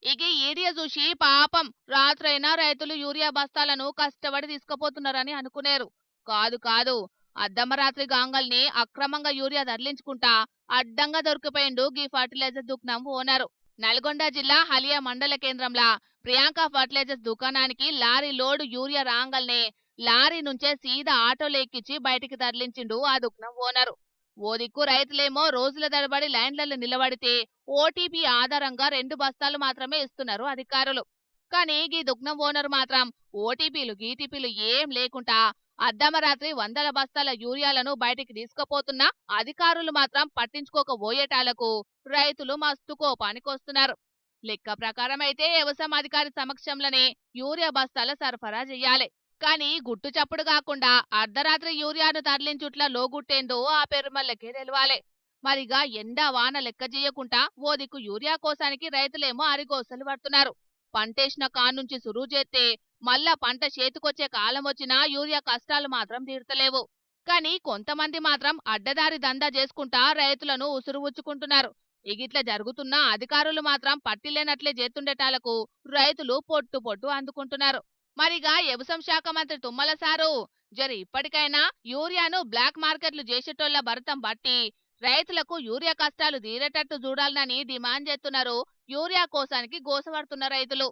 ఇక ఈ ఈడియో చూసి పాపం రాత్రైనా రైతులు యూరియా బస్తాలను కష్టపడి తీసుకుపోతున్నారని అనుకునేరు. కాదు కాదు, అర్ధమరాత్రి గాంగల్ని అక్రమంగా యూరియా తరలించుకుంటా అడ్డంగా దొరికిపోయిండు గీ ఫర్టిలైజర్ దుకాణం ఓనరు. నల్గొండ జిల్లా హలియా మండల కేంద్రంలో ప్రియాంక ఫర్టిలైజర్స్ దుకాణానికి లారీ లోడు యూరియా రాంగల్నే లారీ నుంచే సీదా ఆటోలో ఎక్కించి బయటికి తరలించిండు ఆ దుకాణం ఓనరు. ఓ దిక్కు రైతులేమో రోజుల తరబడి లైన్లలో నిలబడితే ఓటీపీ ఆధారంగా 2 బస్తాలు మాత్రమే ఇస్తున్నారు అధికారులు. కానీ ఈ దుగ్నం ఓనర్ మాత్రం ఓటీపీలు గీటీపీలు ఏం లేకుండా అర్ధమరాత్రి వందల బస్తాల యూరియాలను బయటికి తీసుకుపోతున్నా అధికారులు మాత్రం పట్టించుకోకపోయేటాలకు రైతులు మస్తు కోపానికొస్తున్నారు. లెక్క ప్రకారం అయితే వ్యవసాయ అధికారి సమక్షంలోనే యూరియా బస్తాల సరఫరా చేయాలి. కానీ గుట్టు చప్పుడు కాకుండా అర్ధరాత్రి యూరియాను తరలించుట్లా లోగుట్టేందో ఆ పెరుమల్లకే తెలవాలే. మరిగా ఎండా వాన లెక్క చేయకుండా ఓ దిక్కు యూరియా కోసానికి రైతులేమో అరిగోసలు పడుతున్నారు. పంటేసిన కానుంచి సురువు చేస్తే మళ్ళా పంట చేతికొచ్చే కాలం వచ్చినా యూరియా కష్టాలు మాత్రం తీర్తలేవు. కానీ కొంతమంది మాత్రం అడ్డదారి దందా చేసుకుంటా రైతులను ఉసురు ఉచ్చుకుంటున్నారు. ఇగిట్లా జరుగుతున్నా అధికారులు మాత్రం పట్టిలేనట్లే చేతుండేటాలకు రైతులు పొట్టు పొట్టు అందుకుంటున్నారు. మరిగా వ్యవసాయ శాఖ మంత్రి తుమ్మల సారు జరి ఇప్పటికైనా యూరియాను బ్లాక్ మార్కెట్లు చేసేటోళ్ల భరతం బట్టి రైతులకు యూరియా కష్టాలు తీరేటట్టు చూడాలని డిమాండ్ చేస్తున్నారు యూరియా కోసానికి గోసపడుతున్న రైతులు.